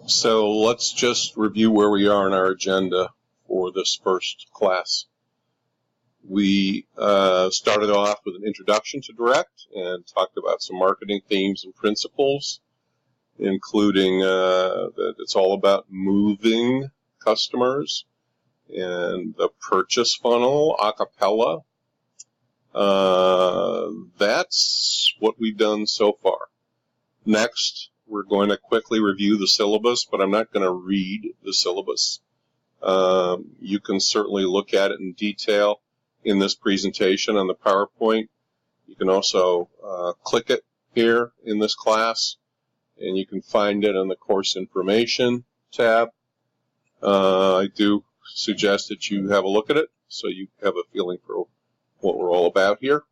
So let's just review where we are in our agenda for this first class. We started off with an introduction to Direct and talked about some marketing themes and principles, including that it's all about moving customers and the purchase funnel, a cappella. That's what we've done so far. Next, we're going to quickly review the syllabus, but I'm not going to read the syllabus. You can certainly look at it in detail in this presentation on the PowerPoint. You can also click it here in this class, and you can find it on the Course Information tab. I do suggest that you have a look at it so you have a feeling for what we're all about here.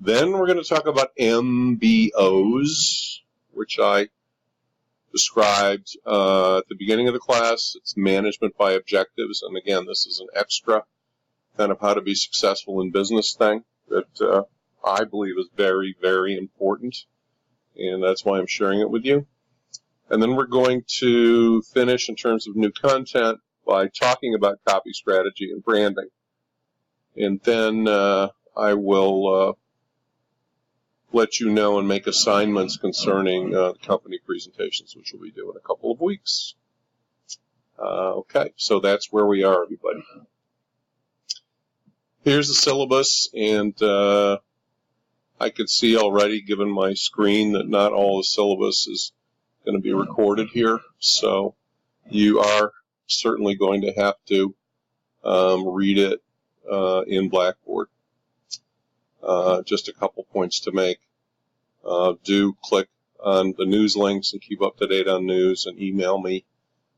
Then we're going to talk about MBOs, which I described at the beginning of the class. It's management by objectives, and again, this is an extra kind of how to be successful in business thing that I believe is very, very important, and that's why I'm sharing it with you. And then we're going to finish in terms of new content by talking about copy strategy and branding. And then I will let you know and make assignments concerning the company presentations, which we'll be doing in a couple of weeks. Okay, so that's where we are, everybody. Here's the syllabus, and I could see already, given my screen, that not all the syllabus is going to be recorded here, so you are certainly going to have to read it in Blackboard. Just a couple points to make. Do click on the news links and keep up to date on news, and email me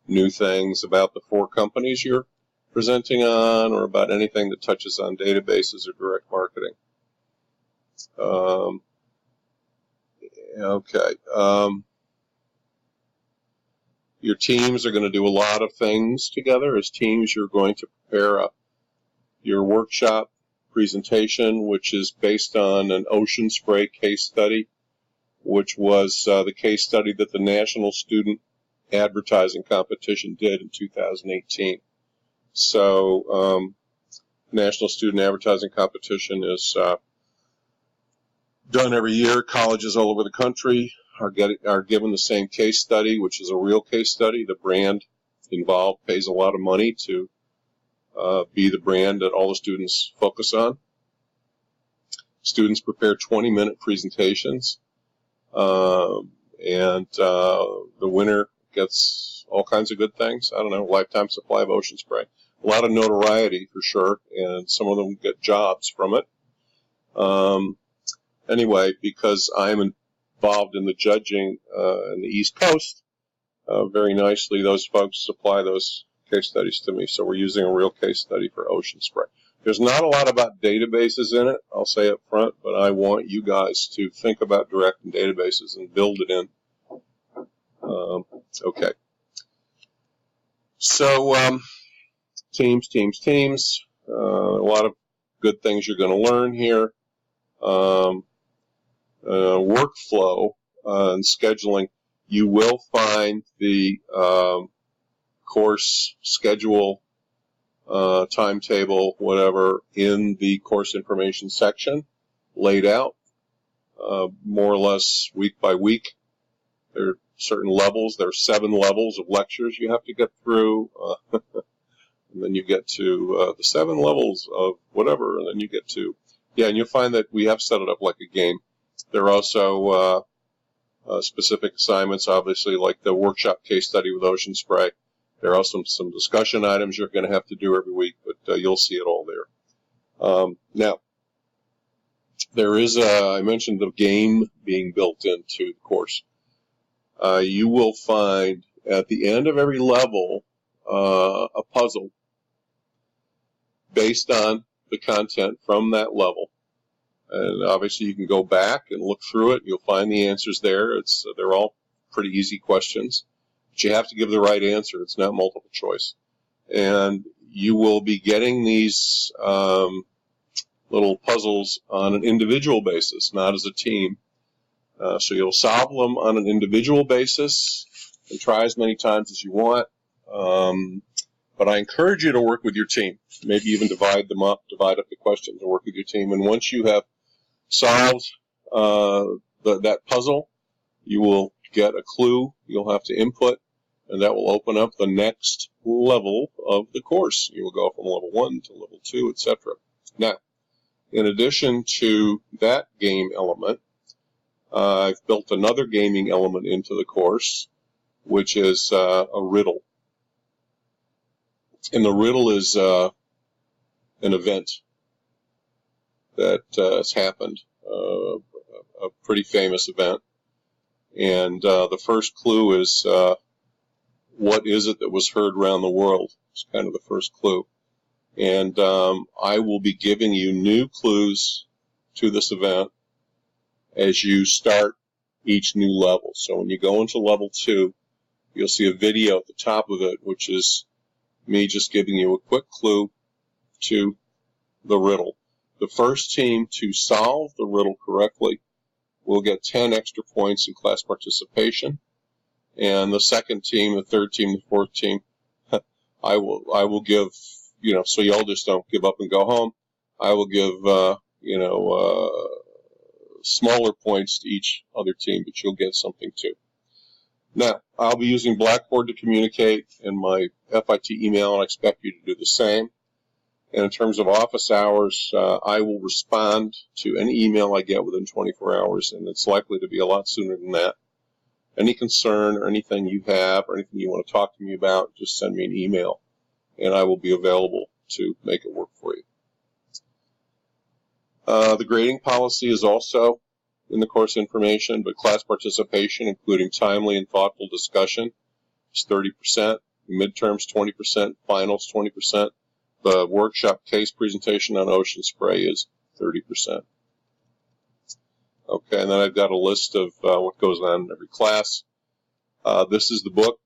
new things about the 4 companies you're presenting on, or about anything that touches on databases or direct marketing. Okay. Your teams are going to do a lot of things together. As teams, you're going to prepare your workshop presentation, which is based on an Ocean Spray case study, which was the case study that the National Student Advertising Competition did in 2018. So, National Student Advertising Competition is done every year. Colleges all over the country are given the same case study, which is a real case study. The brand involved pays a lot of money to be the brand that all the students focus on. Students prepare 20-minute presentations, and the winner gets all kinds of good things. I don't know, lifetime supply of Ocean Spray. A lot of notoriety for sure, and some of them get jobs from it. Anyway, because I'm involved in the judging in the East Coast, very nicely those folks supply those case studies to me, so we're using a real case study for Ocean Spray. There's not a lot about databases in it, I'll say up front, but I want you guys to think about Direct and databases and build it in. Okay. So, teams. A lot of good things you're going to learn here. Workflow and scheduling. You will find the course schedule, timetable, whatever, in the course information section, laid out more or less week by week. There are certain levels. There are 7 levels of lectures you have to get through. And then you get to the 7 levels of whatever, and then you get to, and you'll find that we have set it up like a game. There are also specific assignments, obviously, like the workshop case study with Ocean Spray. There are also some discussion items you're going to have to do every week, but you'll see it all there. Now, there is, I mentioned the game being built into the course. You will find at the end of every level a puzzle based on the content from that level. And obviously you can go back and look through it. You'll find the answers there. They're all pretty easy questions. But you have to give the right answer. It's not multiple choice. And you will be getting these little puzzles on an individual basis, not as a team. So you'll solve them on an individual basis, and try as many times as you want. But I encourage you to work with your team. Maybe even divide up the questions and work with your team. And once you have solved that puzzle, you will get a clue you'll have to input, and that will open up the next level of the course. You will go from level 1 to level 2, etc. Now, in addition to that game element, I've built another gaming element into the course, which is a riddle. And the riddle is an event that has happened, a pretty famous event. And the first clue is, what is it that was heard around the world? It's kind of the first clue. And I will be giving you new clues to this event as you start each new level. So when you go into level 2, you'll see a video at the top of it, which is me just giving you a quick clue to the riddle. The first team to solve the riddle correctly will get 10 extra points in class participation. And the second team, the third team, the fourth team, I will give, so y'all just don't give up and go home. I will give, smaller points to each other team, but you'll get something too. Now, I'll be using Blackboard to communicate in my FIT email, and I expect you to do the same. And in terms of office hours, I will respond to any email I get within 24 hours, and it's likely to be a lot sooner than that. Any concern or anything you have or anything you want to talk to me about, just send me an email, and I will be available to make it work for you. The grading policy is also in the course information, but class participation, including timely and thoughtful discussion, is 30%, midterms 20%, finals 20%. The workshop case presentation on ocean spray is 30%. Okay, and then I've got a list of what goes on in every class. This is the book.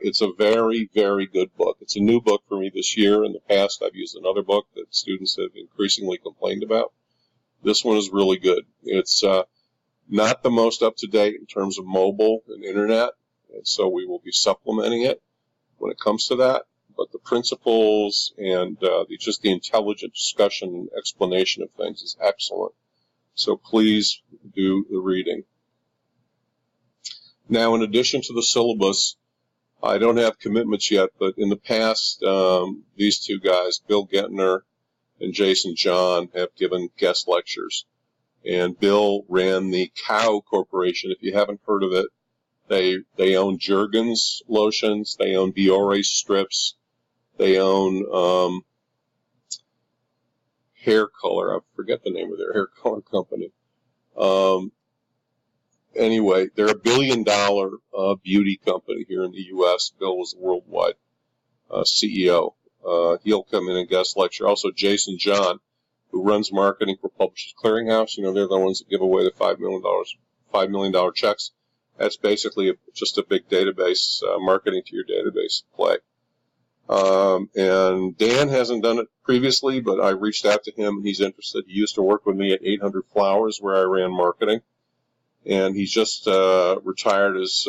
It's a very, very good book. It's a new book for me this year. In the past, I've used another book that students have increasingly complained about. This one is really good. It's not the most up-to-date in terms of mobile and internet, and so we will be supplementing it when it comes to that. But the principles and just the intelligent discussion and explanation of things is excellent. So please do the reading. Now, in addition to the syllabus, I don't have commitments yet, but in the past, these two guys, Bill Gettner and Jason John, have given guest lectures. And Bill ran the Cow Corporation. If you haven't heard of it, they own Jergens lotions, they own Biore strips, they own hair color. I forget the name of their hair color company. Anyway, they're a $1 billion beauty company here in the U.S. Bill was the worldwide CEO. He'll come in and guest lecture. Also, Jason John, who runs marketing for Publishers Clearinghouse. They're the ones that give away the $5 million checks. That's basically just a big database, marketing to your database play. And Dan hasn't done it previously, but I reached out to him, and he's interested. He used to work with me at 800 Flowers, where I ran marketing. And he's just retired as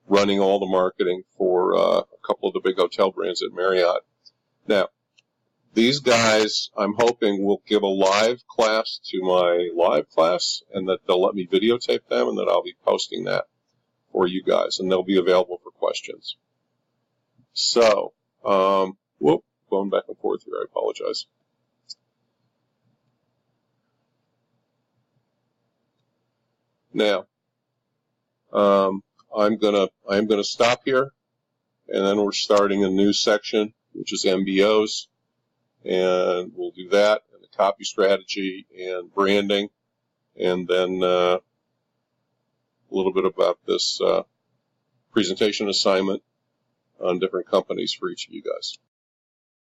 running all the marketing for a couple of the big hotel brands at Marriott. Now, these guys, I'm hoping, will give a live class to my live class, and that they'll let me videotape them, and that I'll be posting that for you guys, and they'll be available for questions. So, going back and forth here, I apologize. Now, I'm gonna stop here, and then we're starting a new section, which is MBOs, and we'll do that, and the copy strategy and branding, and then a little bit about this presentation assignment on different companies for each of you guys.